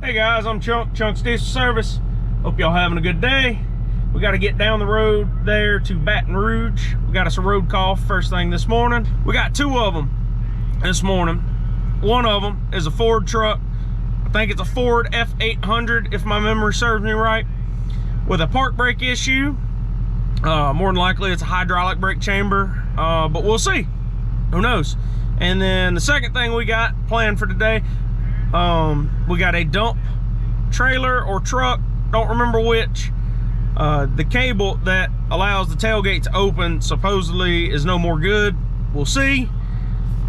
Hey guys, I'm Chunk's Diesel Service. Hope y'all having a good day. We got to get down the road there to Baton Rouge. We got us a road call first thing this morning. We got two of them this morning. One of them is a Ford truck. I think it's a Ford F800 if my memory serves me right, with a park brake issue. More than likely it's a hydraulic brake chamber, but we'll see. Who knows? And then the second thing we got planned for today, we got a dump trailer or truck, don't remember which. The cable that allows the tailgate to open supposedly is no more good. We'll see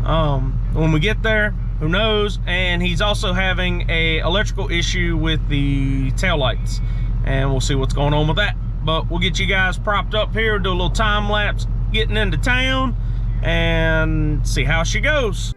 when we get there, who knows. And he's also having a electrical issue with the tail lights, and we'll see what's going on with that. But we'll get you guys propped up here, do a little time lapse getting into town, and see how she goes.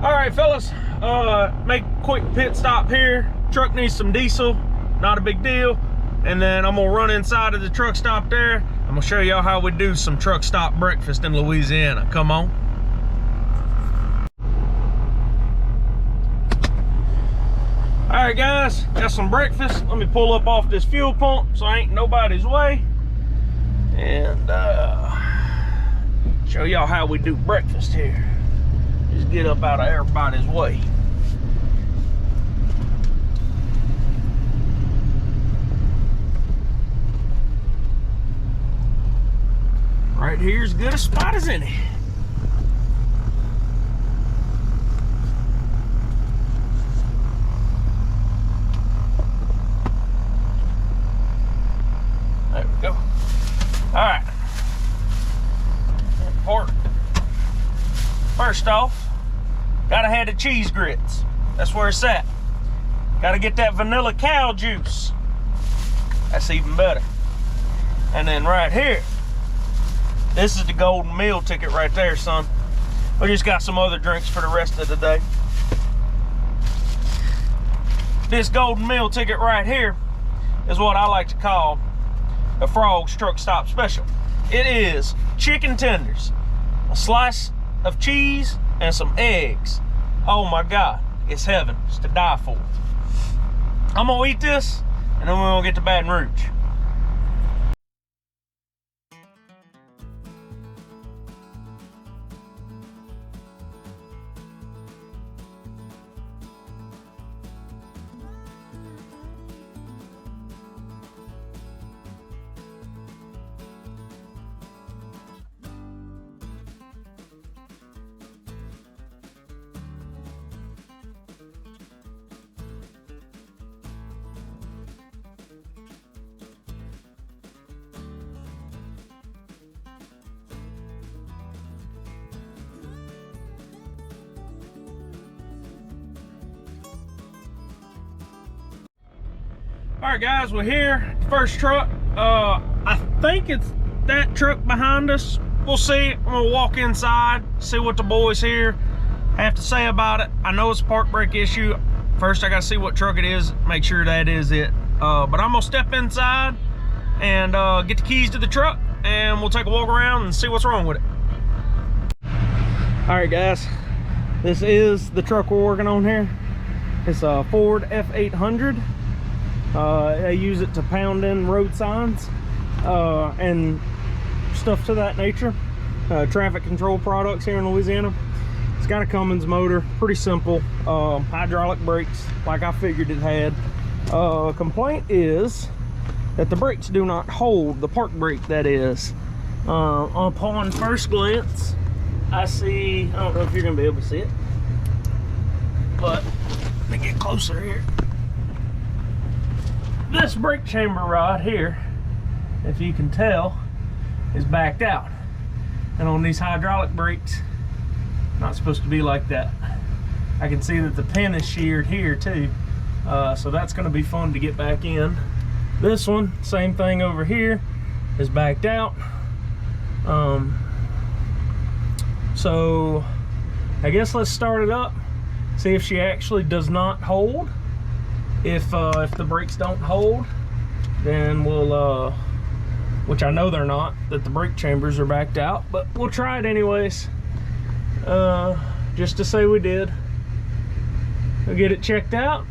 All right, fellas, make a quick pit stop here. Truck needs some diesel, not a big deal. And then I'm gonna run inside of the truck stop there. I'm gonna show y'all how we do some truck stop breakfast in Louisiana. Come on. All right, guys, got some breakfast. Let me pull up off this fuel pump so I ain't nobody's way. And show y'all how we do breakfast here. Just get up out of everybody's way. Right here's as good a spot as any. There we go. All right. Important. First off, gotta have the cheese grits. That's where it's at. Gotta get that vanilla cow juice. That's even better. And then right here, this is the golden meal ticket right there, son. We just got some other drinks for the rest of the day. This golden meal ticket right here is what I like to call a Frog's Truck Stop Special. It is chicken tenders, a slice of cheese, and some eggs. Oh my God, it's heaven. It's to die for. I'm gonna eat this, and then we're gonna get to Baton Rouge. All right, guys, we're here. First truck. I think it's that truck behind us. We'll see. I'm gonna walk inside, see what the boys here have to say about it. I know it's a park brake issue. First, I gotta see what truck it is, make sure that is it. But I'm gonna step inside and get the keys to the truck, and we'll take a walk around and see what's wrong with it. All right, guys, this is the truck we're working on here. It's a Ford F800. They use it to pound in road signs and stuff to that nature. Traffic control products here in Louisiana. It's got a Cummins motor, pretty simple. Hydraulic brakes, like I figured it had. Complaint is that the brakes do not hold, the park brake that is. Upon first glance, I see, I don't know if you're gonna be able to see it, but let me get closer here. This brake chamber rod here, if you can tell, is backed out. And on these hydraulic brakes, not supposed to be like that. I can see that the pin is sheared here too. So that's gonna be fun to get back in. This one, same thing over here, is backed out. So I guess let's start it up, see if she actually does not hold. If the brakes don't hold, then we'll, which I know they're not, that the brake chambers are backed out, but we'll try it anyways, just to say we did. We'll get it checked out,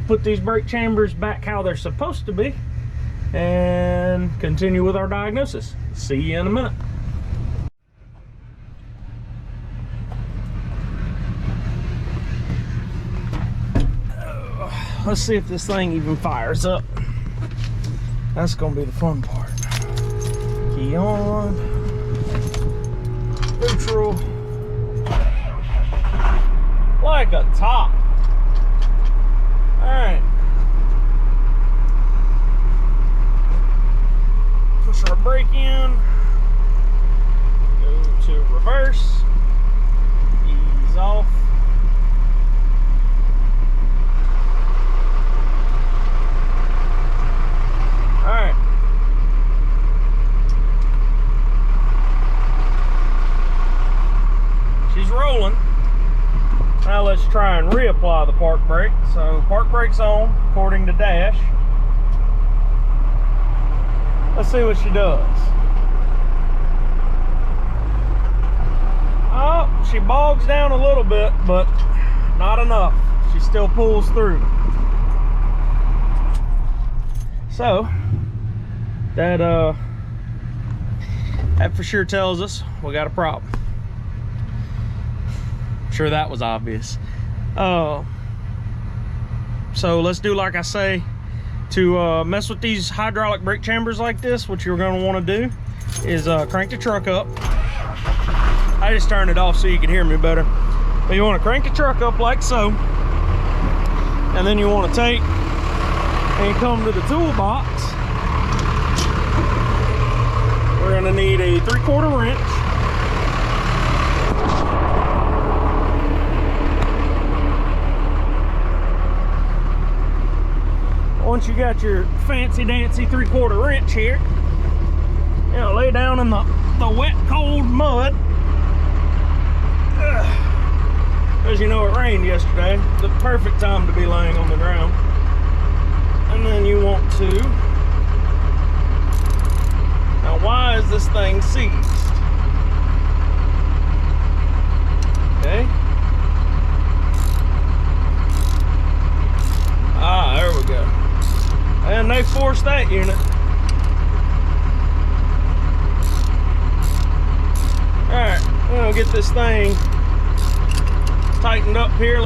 put these brake chambers back how they're supposed to be, and continue with our diagnosis. See you in a minute. Let's see if this thing even fires up. That's gonna be the fun part. Key on, neutral, like a top. All right, push our brake in, go to reverse, ease off. Alright. She's rolling. Now let's try and reapply the park brake. So park brake's on according to dash. Let's see what she does. Oh, she bogs down a little bit, but not enough. She still pulls through. So that for sure tells us we got a problem. I'm sure that was obvious. So let's do like I say. To mess with these hydraulic brake chambers like this, what you're going to want to do is crank the truck up. I just turned it off so you can hear me better. But you want to crank the truck up like so, and then you want to take and come to the toolbox. We're going to need a 3/4 wrench. Once you got your fancy dancy 3/4 wrench here, you know, lay down in the wet cold mud. As you know, it rained yesterday. The perfect time to be laying on the ground. And then you want to, now why is this thing seized? Okay. Ah, there we go. And they forced that unit. Alright, we're gonna get this thing tightened up here.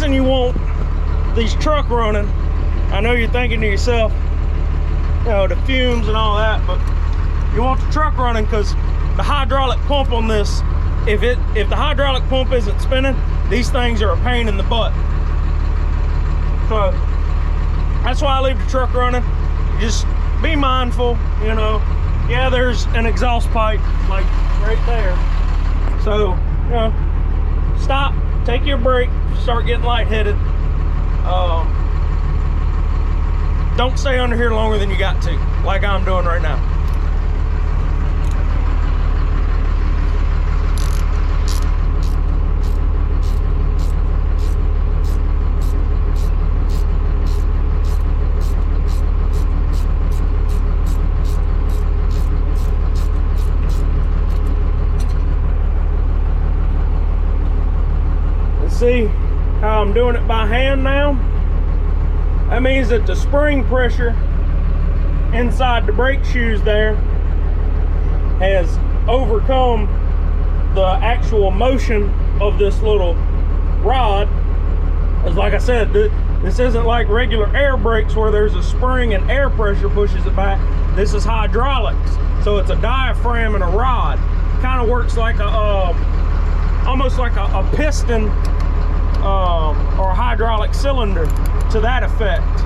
You want these truck running, I know you're thinking to yourself, you know, the fumes and all that, but you want the truck running because the hydraulic pump on this, if the hydraulic pump isn't spinning, these things are a pain in the butt. So that's why I leave the truck running. Just be mindful, you know. Yeah, there's an exhaust pipe like right there, so you know, stop, take your break, start getting lightheaded. Don't stay under here longer than you got to, like I'm doing right now. Let's see. I'm doing it by hand now, that means that the spring pressure inside the brake shoes there has overcome the actual motion of this little rod. As like I said, this isn't like regular air brakes where there's a spring and air pressure pushes it back. This is hydraulics, so it's a diaphragm and a rod. Kind of works like a almost like a piston or a hydraulic cylinder to that effect.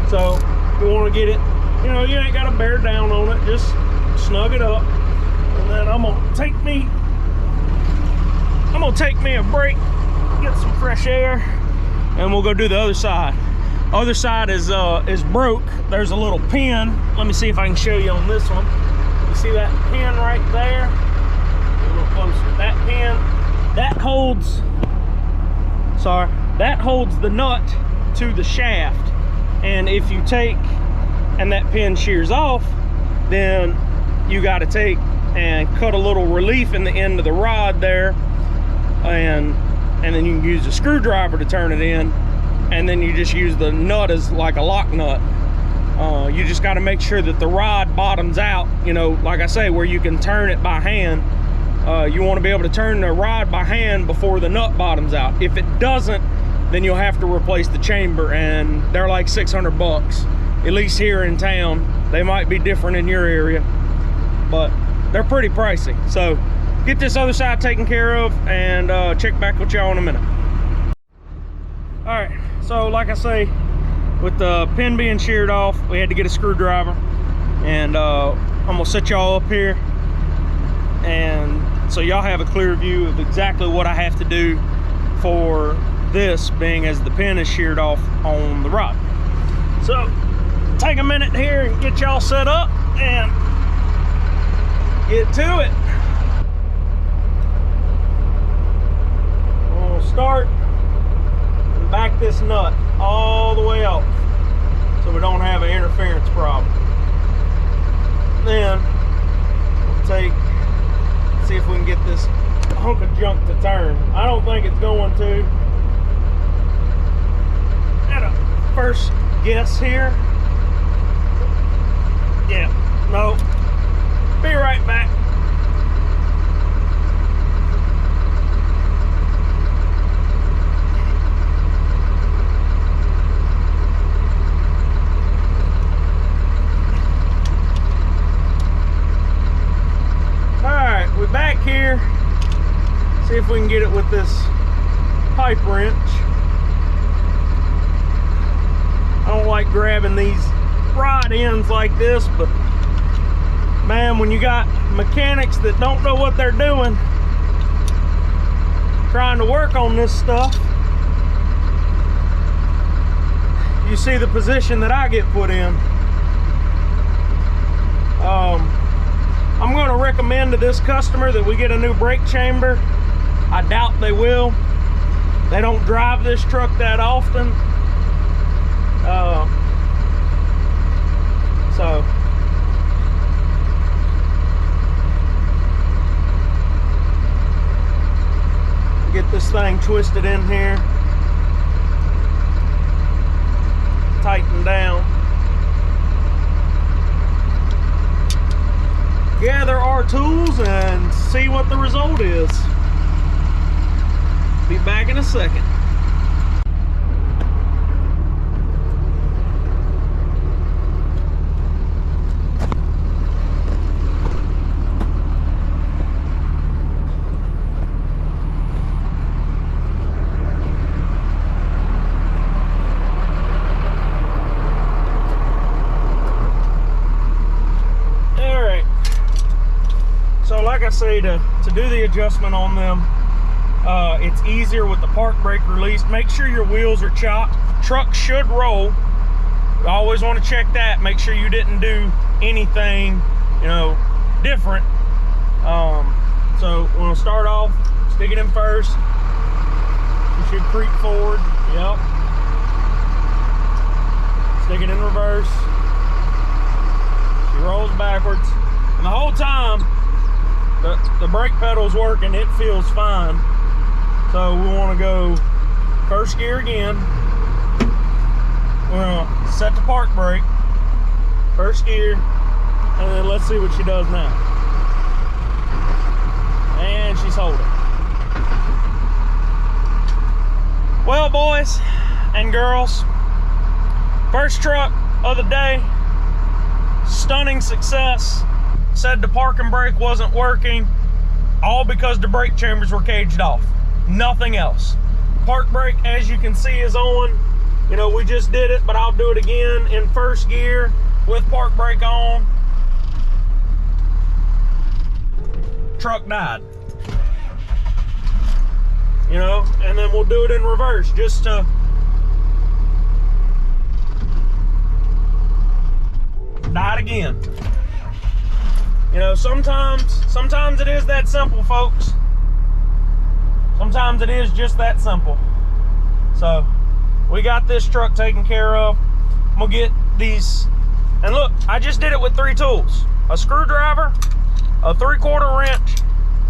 So you want to get it, you know, you ain't got to bear down on it, just snug it up. And then I'm gonna take me a break, get some fresh air, and we'll go do the other side. Other side is broke. There's a little pin. Let me see if I can show you on this one. You see that pin right there? A little closer. That pin, that holds, that holds the nut to the shaft. And if you take and that pin shears off, then you got to take and cut a little relief in the end of the rod there, and then you can use a screwdriver to turn it in, and then you just use the nut as like a lock nut. You just got to make sure that the rod bottoms out, you know, like I say, where you can turn it by hand. You want to be able to turn the rod by hand before the nut bottoms out. If it doesn't, then you'll have to replace the chamber, and they're like 600 bucks, at least here in town. They might be different in your area, but they're pretty pricey. So get this other side taken care of, and check back with y'all in a minute. All right, so like I say, with the pin being sheared off, we had to get a screwdriver, and I'm gonna set y'all up here, and so y'all have a clear view of exactly what I have to do for this, being as the pin is sheared off on the rod. So take a minute here and get y'all set up and get to it. We'll start and back this nut all the way off so we don't have an interference problem. Then we'll see if we can get this hunk of junk to turn. I don't think it's going to. At a first guess here. Yeah, no. Be right back. Alright, we're back here. See if we can get it with this pipe wrench. I don't like grabbing these rod ends like this, but man, when you got mechanics that don't know what they're doing trying to work on this stuff, you see the position that I get put in. I'm going to recommend to this customer that we get a new brake chamber. I doubt they will. They don't drive this truck that often. So get this thing twisted in here, tighten down, gather our tools, and see what the result is. Be back in a second. Like I say, to do the adjustment on them, it's easier with the park brake release. Make sure your wheels are chopped. Truck should roll. You always want to check that. Make sure you didn't do anything, you know, different. So we'll start off, stick it in first. You should creep forward. Yep. Stick it in reverse. She rolls backwards. And the whole time, the brake pedal's working, it feels fine. So we want to go first gear again. We're gonna set the park brake, first gear, and then let's see what she does now. And she's holding. Well, boys and girls, first truck of the day, stunning success. Said the parking brake wasn't working, all because the brake chambers were caged off. Nothing else. Park brake, as you can see, is on. You know, we just did it, but I'll do it again in first gear with park brake on. Truck died. You know, and then we'll do it in reverse just to died again. You know, sometimes it is that simple, folks. Sometimes it is just that simple. So we got this truck taken care of. I'm gonna get these, and look, I just did it with 3 tools: a screwdriver, a 3/4 wrench,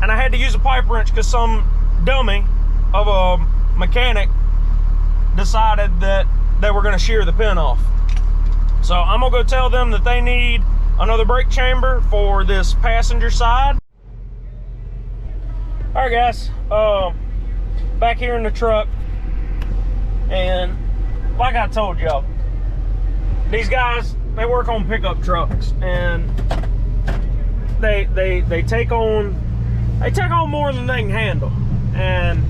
and I had to use a pipe wrench because some dummy of a mechanic decided that they were gonna shear the pin off. So I'm gonna go tell them that they need another brake chamber for this passenger side. All right, guys, back here in the truck, and like I told y'all, these guys, they work on pickup trucks, and they take on more than they can handle, and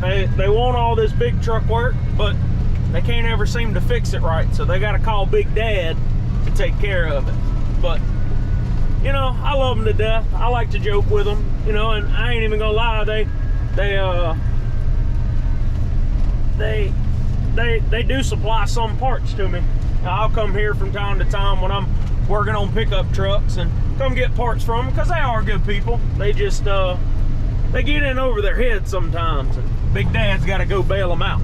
they want all this big truck work, but they can't ever seem to fix it right, so they got to call Big Dad to take care of it. But you know, I love them to death. I like to joke with them, you know, and I ain't even gonna lie, they do supply some parts to me. Now, I'll come here from time to time when I'm working on pickup trucks and come get parts from them, because they are good people. They just they get in over their heads sometimes, and Big Dad's got to go bail them out.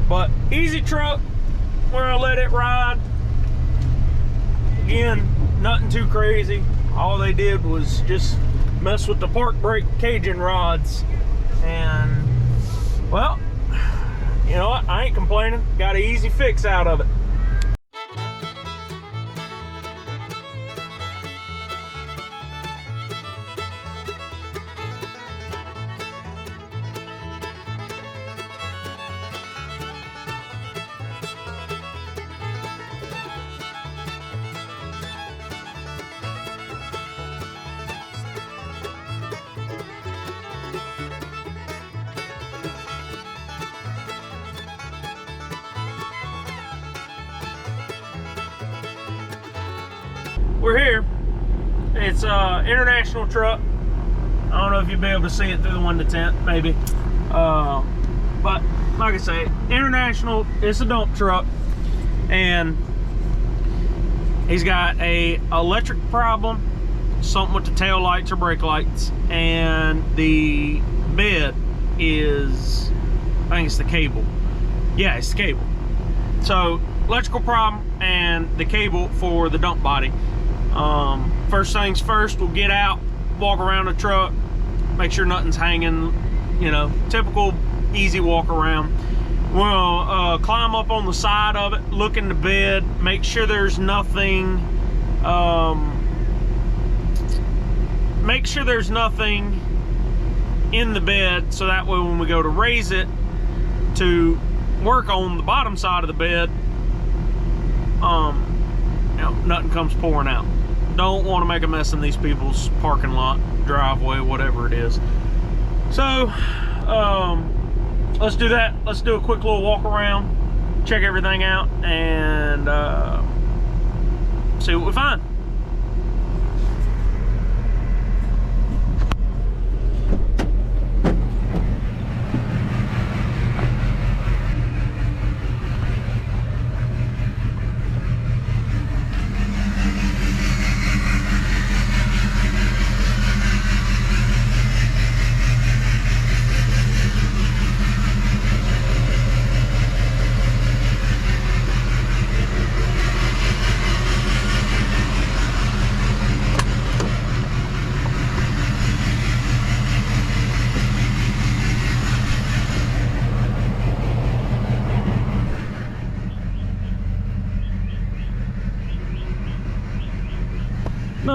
But easy truck, we're gonna let it ride. Again, nothing too crazy. All they did was just mess with the park brake caging rods, and well, you know what, I ain't complaining. Got an easy fix out of it. We're here. It's an international truck. I don't know if you'll be able to see it through the window tent, maybe. But like I say, international. It's a dump truck, and he's got a electric problem, something with the tail lights or brake lights, and the bed is, I think it's the cable. Yeah, it's the cable. So electrical problem and the cable for the dump body. First things first, we'll get out, walk around the truck, make sure nothing's hanging, you know, typical easy walk around. We'll climb up on the side of it, look in the bed, make sure there's nothing, in the bed, so that way when we go to raise it to work on the bottom side of the bed, you know, nothing comes pouring out. Don't want to make a mess in these people's parking lot, driveway, whatever it is. So let's do that. Let's do a quick little walk around, check everything out, and see what we find.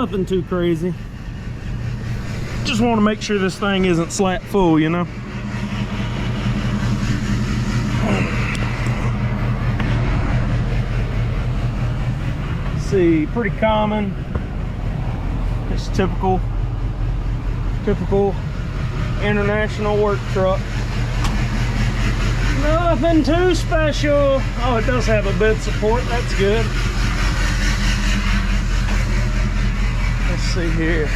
Nothing too crazy. Just want to make sure this thing isn't slat full, you know. Let's see, pretty common. It's typical international work truck. Nothing too special. Oh, it does have a bed support. That's good. Let's see here.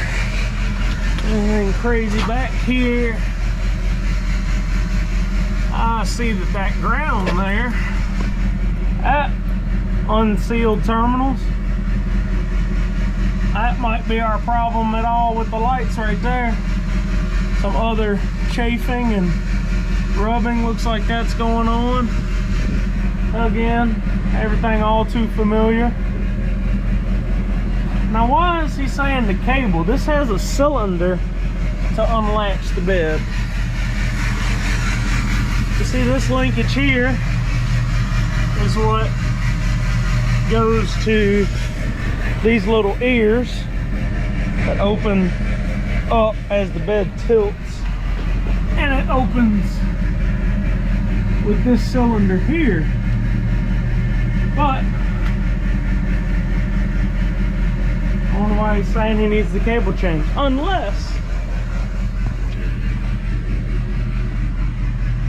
Anything crazy back here? I see that ground there at unsealed terminals. That might be our problem at all with the lights right there. Some other chafing and rubbing looks like that's going on. Again, everything all too familiar. Now, why is he saying the cable? This has a cylinder to unlatch the bed. You see this linkage here is what goes to these little ears that open up as the bed tilts, and it opens with this cylinder here. But I wonder why he's saying he needs the cable change, unless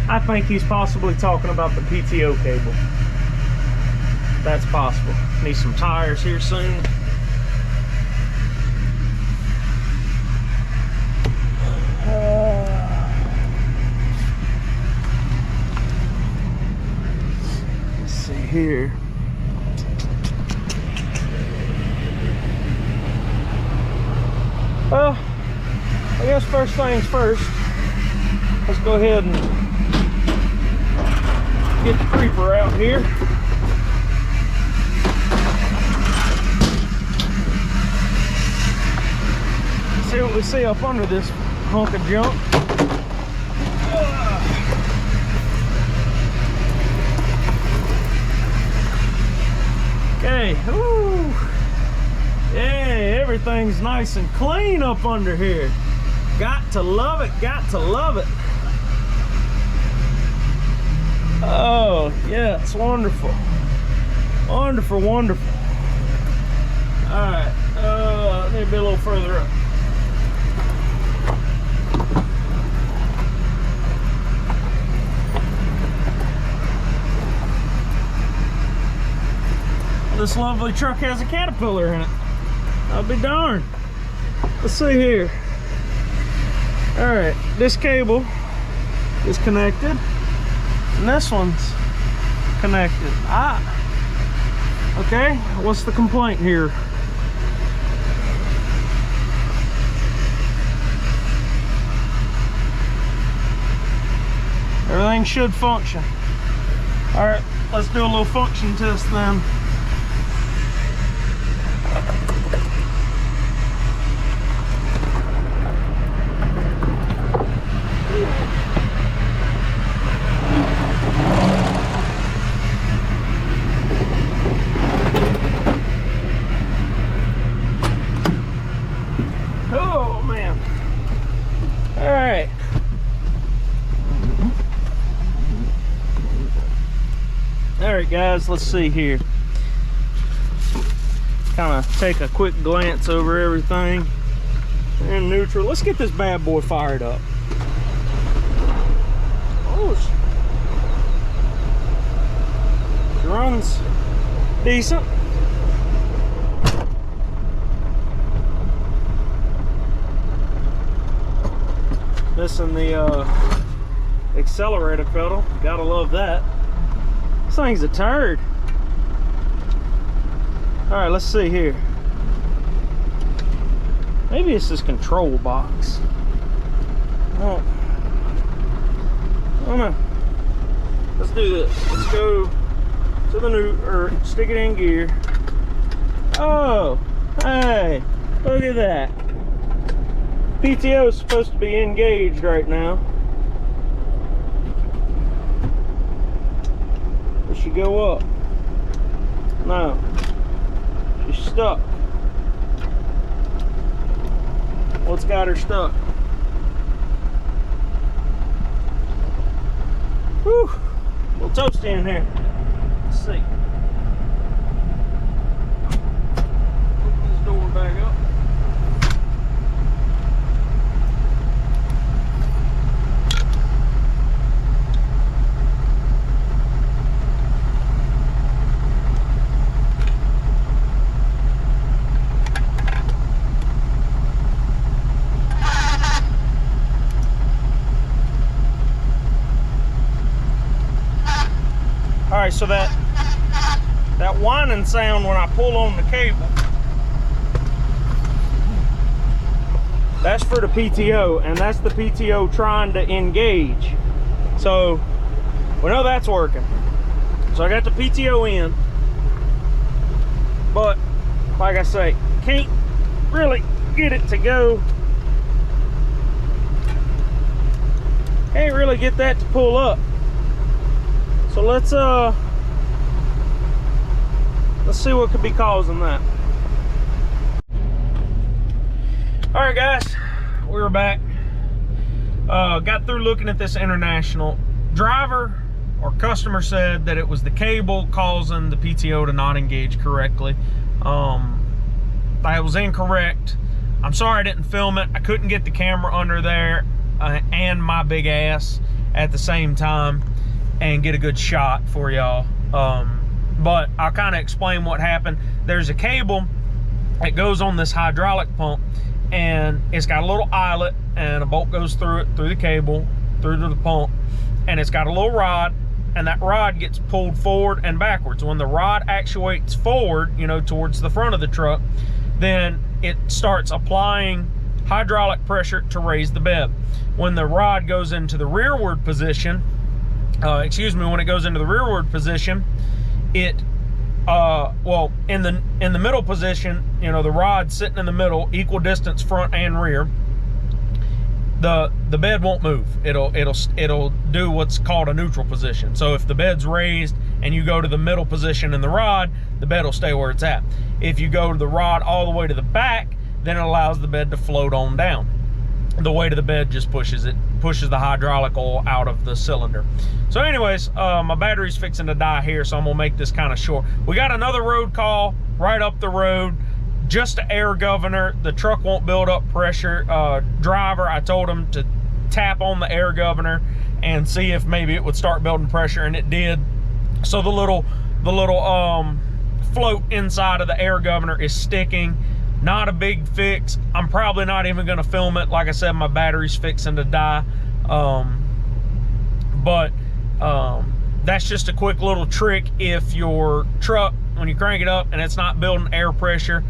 I think he's possibly talking about the PTO cable. That's possible. Need some tires here soon. Let's see here. Well, I guess first things first, let's go ahead and get the creeper out here. See what we see up under this hunk of junk. Okay, ooh. Yeah, everything's nice and clean up under here. Got to love it, got to love it. Oh, yeah, it's wonderful. Wonderful, wonderful. All right, need to be a little further up. This lovely truck has a Caterpillar in it. I'll be darned. Let's see here. All right, this cable is connected, and this one's connected. Okay, what's the complaint here? Everything should function. All right, let's do a little function test then. Oh man. All right. All right, guys, let's see here. Kind of take a quick glance over everything in neutral. Let's get this bad boy fired up. Oh, it runs decent. Missing the accelerator pedal. Gotta love that. This thing's a turd. All right, let's see here. Maybe it's this control box. Oh, I don't know. Let's do this. Let's go to the new, or stick it in gear. Oh, hey, look at that. PTO is supposed to be engaged right now. Does she go up? No. She's stuck. what's got her stuck. Whew, a little toasty in here. Let's see. Open this door back up. All right, so that whining sound when I pull on the cable, that's for the PTO, and that's the PTO trying to engage. So we know that's working. So I got the PTO in, but like I say, can't really get it to go. Can't really get that to pull up. So let's see what could be causing that. All right, guys, we're back. Got through looking at this International. Driver or customer said that it was the cable causing the PTO to not engage correctly. That was incorrect. I'm sorry I didn't film it. I couldn't get the camera under there and my big ass at the same time and get a good shot for y'all. But I'll kind of explain what happened. There's a cable that goes on this hydraulic pump, and it's got a little eyelet, and a bolt goes through it, through the cable, through to the pump, and it's got a little rod, and that rod gets pulled forward and backwards. When the rod actuates forward, you know, towards the front of the truck, then it starts applying hydraulic pressure to raise the bed. When the rod goes into the rearward position, when it goes into the rearward position, it well, in the middle position, you know, the rod's sitting in the middle, equal distance front and rear, the bed won't move. It'll do what's called a neutral position. So if the bed's raised and you go to the middle position in the rod, the bed will stay where it's at. If you go to the rod all the way to the back, then it allows the bed to float on down. The weight of the bed just pushes the hydraulic oil out of the cylinder. So anyways, my battery's fixing to die here, so I'm gonna make this kind of short. We got another road call right up the road, just an air governor. The truck won't build up pressure. Driver, I told him to tap on the air governor and see if maybe it would start building pressure, and it did. So the little float inside of the air governor is sticking. Not a big fix. I'm probably not even gonna film it. Like I said, my battery's fixing to die. That's just a quick little trick. If your truck, when you crank it up and it's not building air pressure,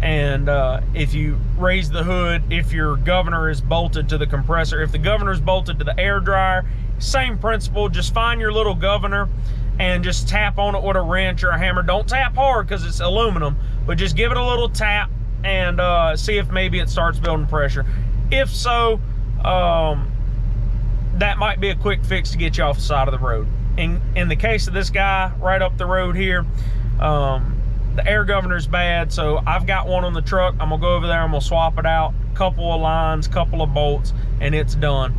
and if you raise the hood, if your governor is bolted to the compressor, if the governor is bolted to the air dryer, same principle. Just find your little governor and just tap on it with a wrench or a hammer. Don't tap hard because it's aluminum, but just give it a little tap and see if maybe it starts building pressure. If so, that might be a quick fix to get you off the side of the road. In the case of this guy right up the road here, the air governor's bad, so I've got one on the truck. I'm gonna go over there, I'm gonna swap it out, couple of lines, couple of bolts, and it's done.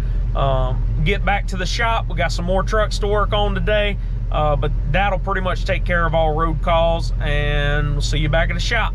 Get back to the shop. We got some more trucks to work on today, but that'll pretty much take care of all road calls, and we'll see you back at the shop.